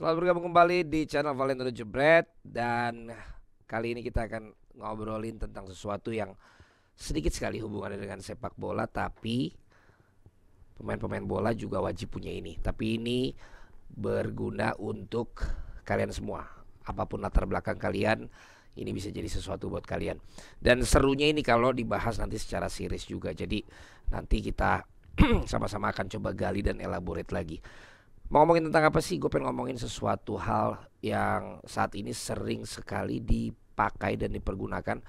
Selamat bergabung kembali di channel Valentino Jebret. Dan kali ini kita akan ngobrolin tentang sesuatu yang sedikit sekali hubungannya dengan sepak bola. Tapi pemain-pemain bola juga wajib punya ini. Tapi ini berguna untuk kalian semua. Apapun latar belakang kalian, ini bisa jadi sesuatu buat kalian. Dan serunya ini kalau dibahas nanti secara serius juga. Jadi nanti kita sama-sama akan coba gali dan elaborate lagi. Mau ngomongin tentang apa sih? Gue pengen ngomongin sesuatu hal yang saat ini sering sekali dipakai dan dipergunakan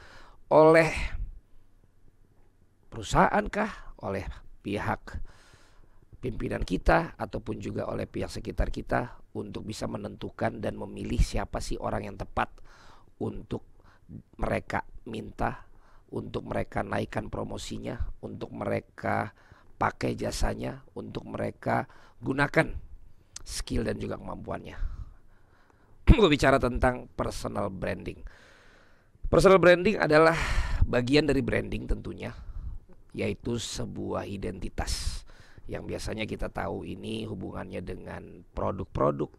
oleh perusahaan kah, oleh pihak pimpinan kita, ataupun juga oleh pihak sekitar kita untuk bisa menentukan dan memilih siapa sih orang yang tepat untuk mereka minta, untuk mereka naikkan promosinya, untuk mereka pakai jasanya, untuk mereka gunakan skill dan juga kemampuannya. Gue bicara tentang personal branding. Personal branding adalah bagian dari branding tentunya, yaitu sebuah identitas yang biasanya kita tahu ini hubungannya dengan produk-produk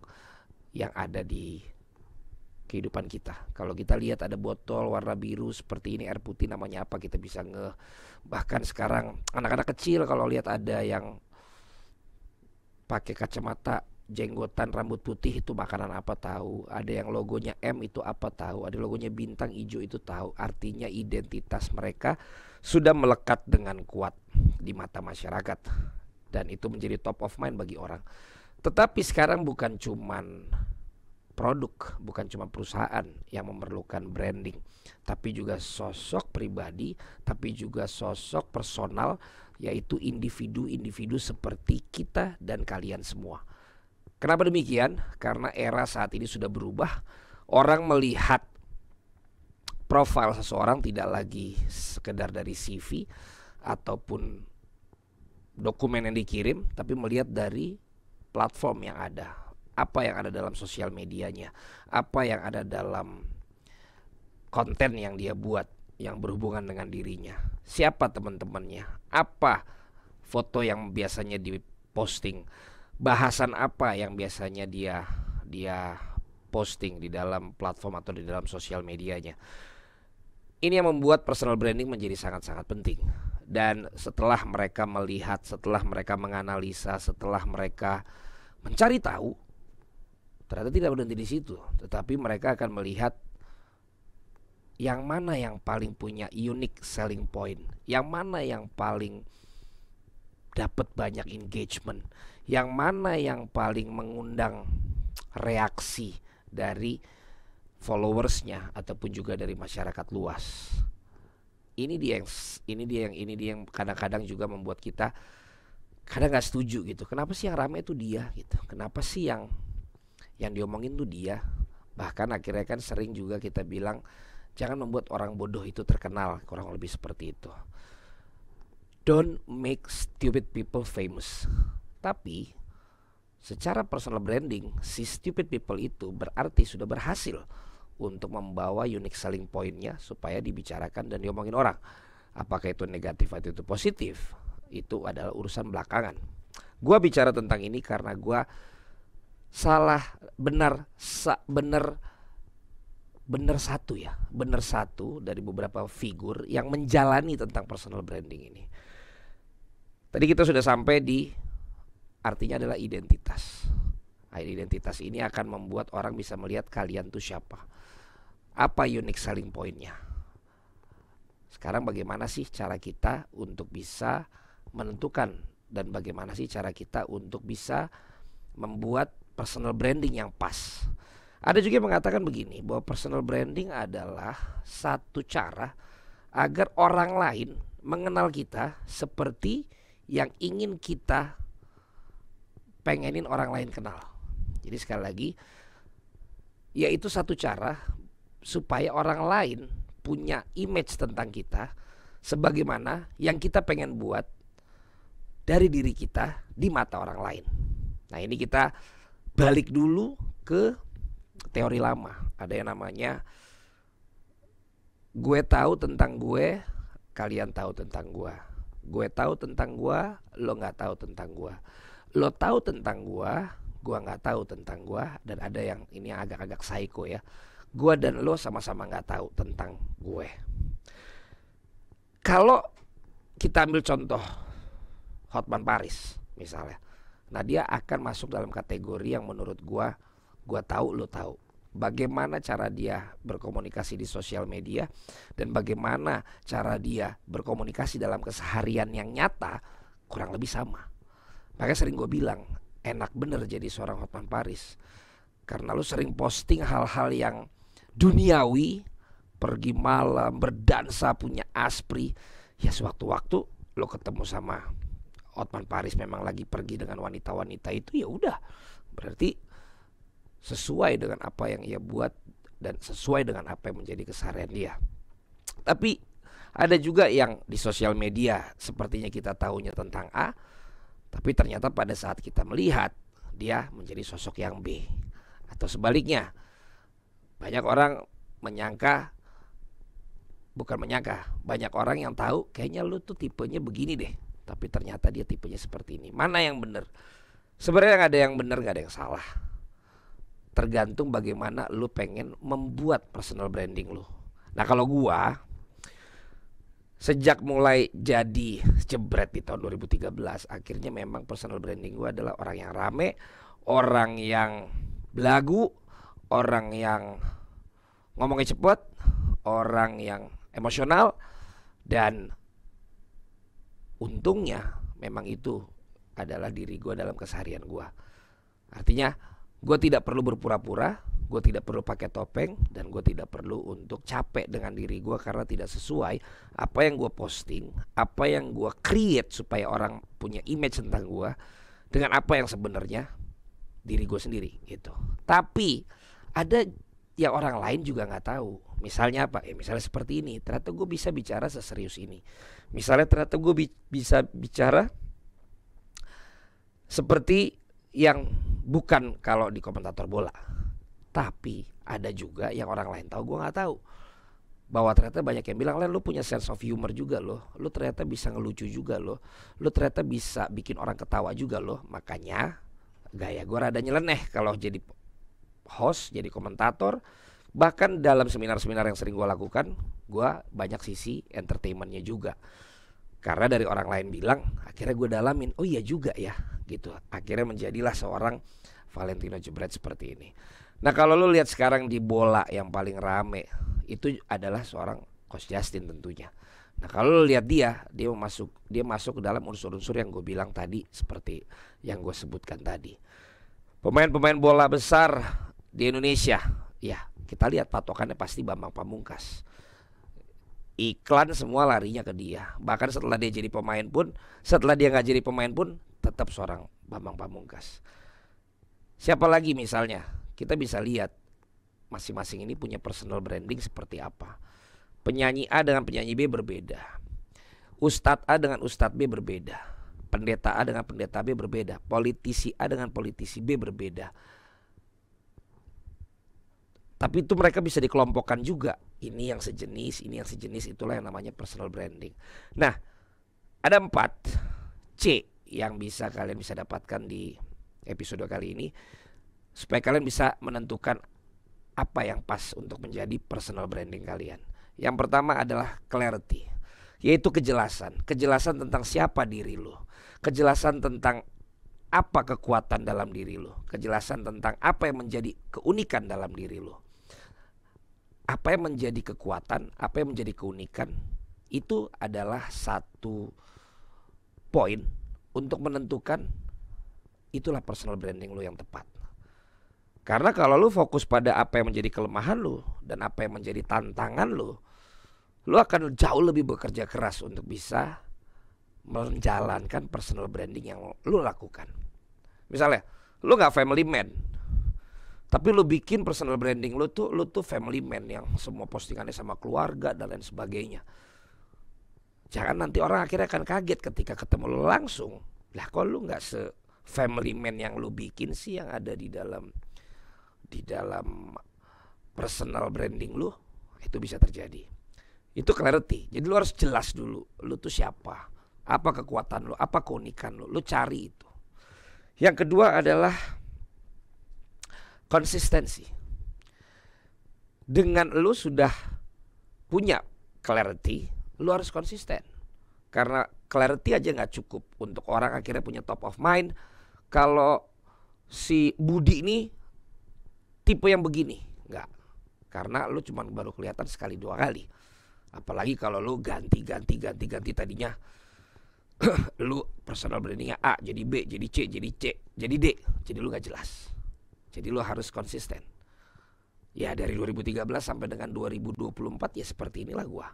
yang ada di kehidupan kita. Kalau kita lihat ada botol warna biru seperti ini, air putih, namanya apa, kita bisa bahkan sekarang anak-anak kecil kalau lihat ada yang pakai kacamata, jenggotan, rambut putih, itu makanan apa tahu. Ada yang logonya M, itu apa tahu. Ada logonya bintang hijau, itu tahu. Artinya identitas mereka sudah melekat dengan kuat di mata masyarakat, dan itu menjadi top of mind bagi orang. Tetapi sekarang bukan cuman produk, bukan cuma perusahaan yang memerlukan branding, tapi juga sosok pribadi, tapi juga sosok personal, yaitu individu-individu seperti kita dan kalian semua. Kenapa demikian? Karena era saat ini sudah berubah. Orang melihat profil seseorang tidak lagi sekedar dari CV ataupun dokumen yang dikirim, tapi melihat dari platform yang ada. Apa yang ada dalam sosial medianya, apa yang ada dalam konten yang dia buat yang berhubungan dengan dirinya. Siapa teman-temannya, apa foto yang biasanya diposting, bahasan apa yang biasanya dia posting di dalam platform atau di dalam sosial medianya. Ini yang membuat personal branding menjadi sangat-sangat penting. Dan setelah mereka melihat, setelah mereka menganalisa, setelah mereka mencari tahu, ternyata tidak berhenti di situ, tetapi mereka akan melihat yang mana yang paling punya unique selling point, yang mana yang paling dapat banyak engagement, yang mana yang paling mengundang reaksi dari followersnya ataupun juga dari masyarakat luas. Ini dia yang kadang-kadang juga membuat kita kadang nggak setuju gitu. Kenapa sih yang ramai itu dia gitu? Kenapa sih yang diomongin tuh dia? Bahkan akhirnya kan sering juga kita bilang jangan membuat orang bodoh itu terkenal, kurang lebih seperti itu. Don't make stupid people famous. Tapi secara personal branding, si stupid people itu berarti sudah berhasil untuk membawa unique selling pointnya supaya dibicarakan dan diomongin orang. Apakah itu negatif atau itu positif, itu adalah urusan belakangan. Gua bicara tentang ini karena gua benar satu dari beberapa figur yang menjalani tentang personal branding ini. Tadi kita sudah sampai di artinya adalah identitas. Identitas ini akan membuat orang bisa melihat kalian tuh siapa, apa unique selling pointnya. Sekarang bagaimana sih cara kita untuk bisa menentukan, dan bagaimana sih cara kita untuk bisa membuat personal branding yang pas. Ada juga yang mengatakan begini, bahwa personal branding adalah satu cara agar orang lain mengenal kita seperti yang ingin kita pengenin orang lain kenal. Jadi sekali lagi, yaitu satu cara supaya orang lain punya image tentang kita sebagaimana yang kita pengen buat dari diri kita di mata orang lain. Nah, ini kita balik dulu ke teori lama. Ada yang namanya gue tahu tentang gue, kalian tahu tentang gue. Gue tahu tentang gue, lo gak tahu tentang gue. Lo tahu tentang gue, gua nggak tahu tentang gua, dan ada yang ini yang agak-agak psycho ya. Gua dan lo sama-sama nggak tahu tentang gue. Kalau kita ambil contoh Hotman Paris misalnya, nah dia akan masuk dalam kategori yang menurut gua tahu, lo tahu bagaimana cara dia berkomunikasi di sosial media dan bagaimana cara dia berkomunikasi dalam keseharian yang nyata, kurang lebih sama. Makanya sering gue bilang, enak bener jadi seorang Hotman Paris, karena lu sering posting hal-hal yang duniawi, pergi malam, berdansa, punya aspri. Ya sewaktu-waktu lo ketemu sama Hotman Paris memang lagi pergi dengan wanita-wanita itu, ya udah, berarti sesuai dengan apa yang ia buat dan sesuai dengan apa yang menjadi keseharian dia. Tapi ada juga yang di sosial media sepertinya kita tahunya tentang A, tapi ternyata pada saat kita melihat dia menjadi sosok yang B. Atau sebaliknya, banyak orang banyak orang yang tahu kayaknya lu tuh tipenya begini deh, tapi ternyata dia tipenya seperti ini. Mana yang benar? Sebenarnya gak ada yang benar, gak ada yang salah. Tergantung bagaimana lu pengen membuat personal branding lu. Nah kalau gua sejak mulai jadi jebret di tahun 2013, akhirnya memang personal branding gua adalah orang yang rame, orang yang belagu, orang yang ngomongnya cepet, orang yang emosional. Dan untungnya memang itu adalah diri gua dalam keseharian gua. Artinya gue tidak perlu berpura-pura, gue tidak perlu pakai topeng, dan gue tidak perlu untuk capek dengan diri gue karena tidak sesuai apa yang gue posting, apa yang gue create supaya orang punya image tentang gue dengan apa yang sebenarnya diri gue sendiri gitu. Tapi ada yang orang lain juga nggak tahu. Misalnya apa? Misalnya seperti ini. Ternyata gue bisa bicara seserius ini. Misalnya ternyata gue bisa bicara seperti yang bukan kalau di komentator bola. Tapi ada juga yang orang lain tahu, gue nggak tahu. Bahwa ternyata banyak yang bilang, lu punya sense of humor juga loh, lu ternyata bisa ngelucu juga loh, lu ternyata bisa bikin orang ketawa juga loh. Makanya gaya gue rada nyeleneh kalau jadi host, jadi komentator. Bahkan dalam seminar-seminar yang sering gue lakukan, gue banyak sisi entertainmentnya juga. Karena dari orang lain bilang, akhirnya gue dalamin, oh iya juga ya gitu. Akhirnya menjadilah seorang Valentino Jebret seperti ini. Nah kalau lu lihat sekarang di bola yang paling rame, itu adalah seorang Coach Justin tentunya. Nah kalau lu lihat dia masuk ke dalam unsur-unsur yang gue bilang tadi, seperti yang gue sebutkan tadi. Pemain-pemain bola besar di Indonesia, ya kita lihat patokannya pasti Bambang Pamungkas. Iklan semua larinya ke dia. Bahkan setelah dia jadi pemain pun, setelah dia gak jadi pemain pun, tetap seorang Bambang Pamungkas. Siapa lagi misalnya? Kita bisa lihat masing-masing ini punya personal branding seperti apa. Penyanyi A dengan penyanyi B berbeda. Ustadz A dengan Ustadz B berbeda. Pendeta A dengan pendeta B berbeda. Politisi A dengan politisi B berbeda. Tapi itu mereka bisa dikelompokkan juga. Ini yang sejenis, ini yang sejenis. Itulah yang namanya personal branding. Nah, ada 4 C yang kalian bisa dapatkan di episode kali ini, supaya kalian bisa menentukan apa yang pas untuk menjadi personal branding kalian. Yang pertama adalah clarity, yaitu kejelasan. Kejelasan tentang siapa diri lo, kejelasan tentang apa kekuatan dalam diri lo, kejelasan tentang apa yang menjadi keunikan dalam diri lo. Apa yang menjadi kekuatan, apa yang menjadi keunikan, itu adalah satu poin untuk menentukan itulah personal branding lo yang tepat. Karena kalau lo fokus pada apa yang menjadi kelemahan lo dan apa yang menjadi tantangan lo akan jauh lebih bekerja keras untuk bisa menjalankan personal branding yang lo lakukan. Misalnya lo gak family man, tapi lu bikin personal branding lu tuh family man yang semua postingannya sama keluarga dan lain sebagainya. Jangan nanti orang akhirnya akan kaget ketika ketemu lu langsung. Lah kok lu gak se-family man yang lu bikin sih yang ada di dalam personal branding lu. Itu bisa terjadi. Itu clarity. Jadi lu harus jelas dulu lu tuh siapa, apa kekuatan lu, apa keunikan lu cari itu. Yang kedua adalah konsistensi. Dengan lu sudah punya clarity, lu harus konsisten. Karena clarity aja nggak cukup untuk orang akhirnya punya top of mind. Kalau si Budi ini tipe yang begini, nggak. Karena lu cuma baru kelihatan sekali dua kali. Apalagi kalau lu ganti tadinya lu personal brandingnya A jadi B jadi C jadi C jadi D, jadi lu gak jelas. Jadi lu harus konsisten. Ya dari 2013 sampai dengan 2024 ya seperti inilah gua.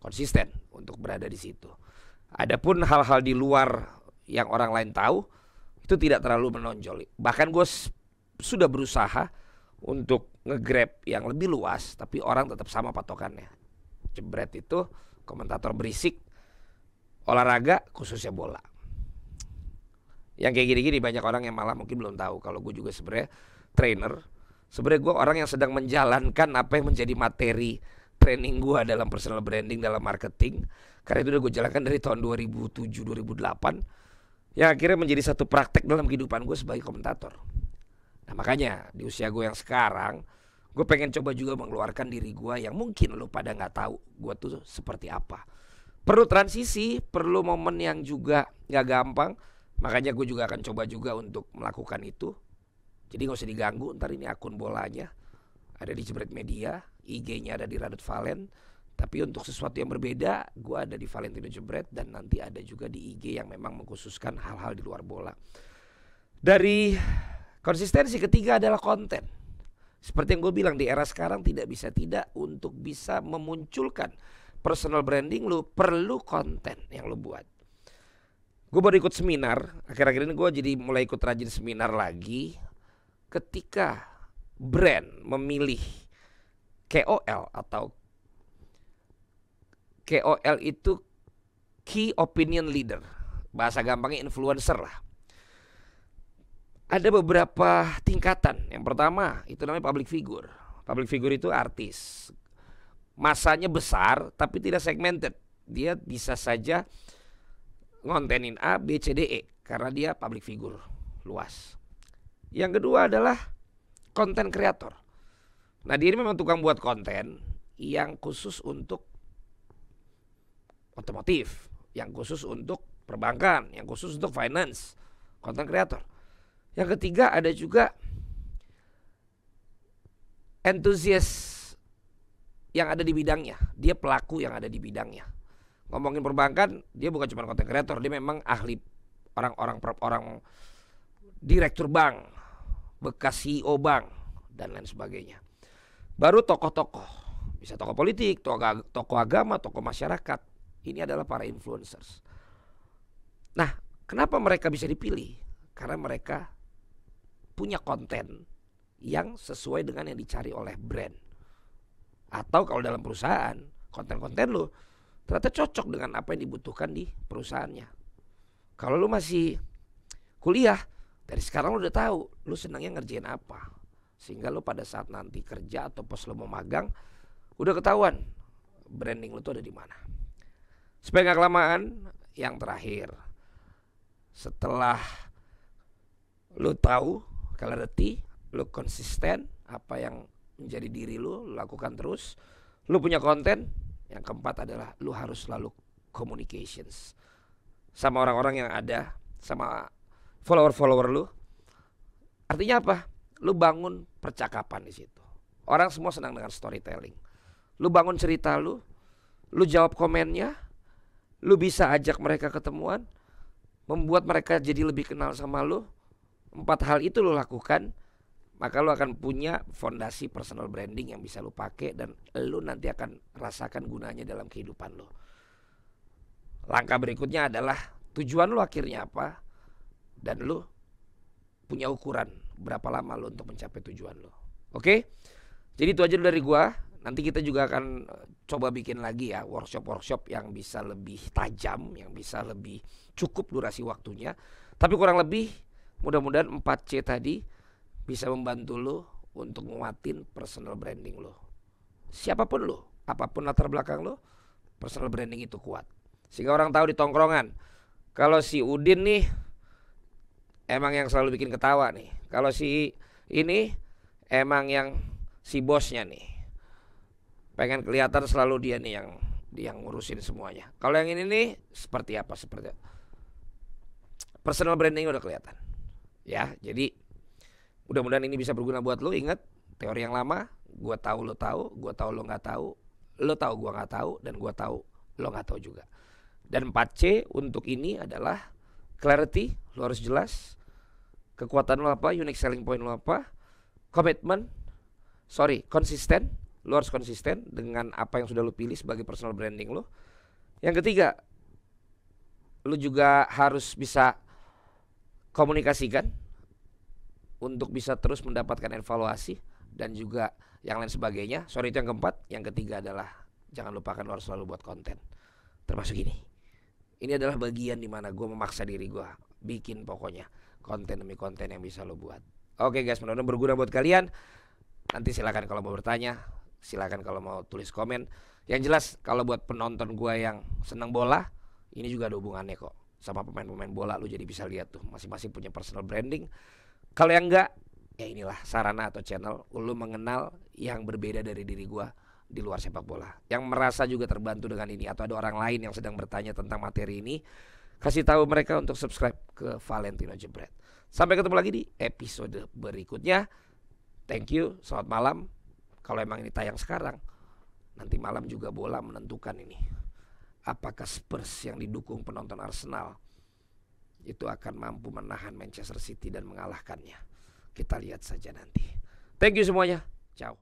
Konsisten untuk berada di situ. Adapun hal-hal di luar yang orang lain tahu itu tidak terlalu menonjol. Bahkan gue sudah berusaha untuk nge-grab yang lebih luas, tapi orang tetap sama patokannya. Jebret itu komentator berisik olahraga khususnya bola. Yang kayak gini-gini banyak orang yang malah mungkin belum tahu kalau gue juga sebenarnya trainer. Sebenarnya gue orang yang sedang menjalankan apa yang menjadi materi training gue dalam personal branding, dalam marketing. Karena itu udah gue jalankan dari tahun 2007-2008 yang akhirnya menjadi satu praktek dalam kehidupan gue sebagai komentator. Nah makanya di usia gue yang sekarang gue pengen coba juga mengeluarkan diri gue yang mungkin lo pada gak tahu gue tuh seperti apa. Perlu transisi, perlu momen yang juga gak gampang. Makanya gue juga akan coba juga untuk melakukan itu. Jadi gak usah diganggu, ntar ini akun bolanya ada di Jebret Media, IG-nya ada di Radit Valen. Tapi untuk sesuatu yang berbeda, gue ada di Valentino Jebret. Dan nanti ada juga di IG yang memang mengkhususkan hal-hal di luar bola. Dari konsistensi ketiga adalah konten. Seperti yang gue bilang, di era sekarang tidak bisa tidak untuk bisa memunculkan personal branding lu perlu konten yang lu buat. Gue baru ikut seminar, akhir-akhir ini gue jadi mulai ikut rajin seminar lagi. Ketika brand memilih KOL atau KOL itu Key Opinion Leader, bahasa gampangnya influencer lah. Ada beberapa tingkatan. Yang pertama itu namanya public figure. Public figure itu artis. Masanya besar tapi tidak segmented. Dia bisa saja ngontenin A, B, C, D, E karena dia public figure luas. Yang kedua adalah konten kreator. Nah dia ini memang tukang buat konten yang khusus untuk otomotif, yang khusus untuk perbankan, yang khusus untuk finance. Konten kreator. Yang ketiga ada juga entusias yang ada di bidangnya. Dia pelaku yang ada di bidangnya. Ngomongin perbankan, dia bukan cuma konten kreator, dia memang ahli, orang direktur bank, bekas CEO bank dan lain sebagainya. Baru tokoh-tokoh, bisa tokoh politik, tokoh agama, tokoh masyarakat. Ini adalah para influencers. Nah, kenapa mereka bisa dipilih? Karena mereka punya konten yang sesuai dengan yang dicari oleh brand. Atau kalau dalam perusahaan, konten-konten lo ternyata cocok dengan apa yang dibutuhkan di perusahaannya. Kalau lo masih kuliah, dari sekarang lo udah tahu lo senangnya ngerjain apa. Sehingga lo pada saat nanti kerja atau pas lo mau magang, udah ketahuan branding lo tuh ada di mana. Supaya gak kelamaan, yang terakhir, setelah lo tahu clarity, lo konsisten apa yang menjadi diri lo lakukan terus, lo punya konten. Yang keempat adalah lo harus selalu communications sama orang-orang yang ada, sama follower lo. Artinya apa? Lo bangun percakapan di situ. Orang semua senang dengan storytelling. Lo bangun cerita lo jawab komennya, lo bisa ajak mereka ketemuan, membuat mereka jadi lebih kenal sama lo. 4 hal itu lo lakukan, maka lo akan punya fondasi personal branding yang bisa lo pakai dan lo nanti akan rasakan gunanya dalam kehidupan lo. Langkah berikutnya adalah tujuan lo akhirnya apa, dan lo punya ukuran berapa lama lo untuk mencapai tujuan lo. Oke? Jadi itu aja dari gua. Nanti kita juga akan coba bikin lagi ya workshop yang bisa lebih tajam, yang bisa lebih cukup durasi waktunya. Tapi kurang lebih mudah-mudahan 4C tadi bisa membantu lo untuk nguatin personal branding lo. Siapapun lo, apapun latar belakang lo, personal branding itu kuat. Sehingga orang tahu di tongkrongan, kalau si Udin nih emang yang selalu bikin ketawa nih. Kalau si ini emang yang si bosnya nih pengen kelihatan selalu dia nih yang ngurusin semuanya. Kalau yang ini nih seperti apa? Seperti personal branding udah kelihatan. Ya, jadi mudah-mudahan ini bisa berguna buat lo. Ingat teori yang lama, gua tahu lo tahu, gua tahu lo nggak tahu, lo tahu gua nggak tahu, dan gua tahu lo nggak tahu juga. Dan 4C untuk ini adalah clarity, lo harus jelas. Kekuatan lo apa, unique selling point lo apa, konsisten. Lo harus konsisten dengan apa yang sudah lo pilih sebagai personal branding lo. Yang ketiga, lo juga harus bisa komunikasikan untuk bisa terus mendapatkan evaluasi dan juga yang lain sebagainya. Itu yang keempat. Yang ketiga adalah jangan lupakan lo harus selalu buat konten. Termasuk ini. Ini adalah bagian dimana gue memaksa diri gue bikin pokoknya konten demi konten yang bisa lo buat. Oke guys, mudah-mudahan berguna buat kalian. Nanti silakan kalau mau bertanya, silakan kalau mau tulis komen. Yang jelas kalau buat penonton gue yang senang bola, ini juga ada hubungannya kok sama pemain-pemain bola. Lu jadi bisa lihat tuh masing-masing punya personal branding. Kalau yang enggak, ya inilah sarana atau channel lu mengenal yang berbeda dari diri gue di luar sepak bola, yang merasa juga terbantu dengan ini, atau ada orang lain yang sedang bertanya tentang materi ini, kasih tahu mereka untuk subscribe ke Valentino Jebret. Sampai ketemu lagi di episode berikutnya. Thank you, selamat malam. Kalau emang ini tayang sekarang, nanti malam juga bola menentukan ini. Apakah Spurs yang didukung penonton Arsenal itu akan mampu menahan Manchester City dan mengalahkannya? Kita lihat saja nanti. Thank you semuanya. Ciao.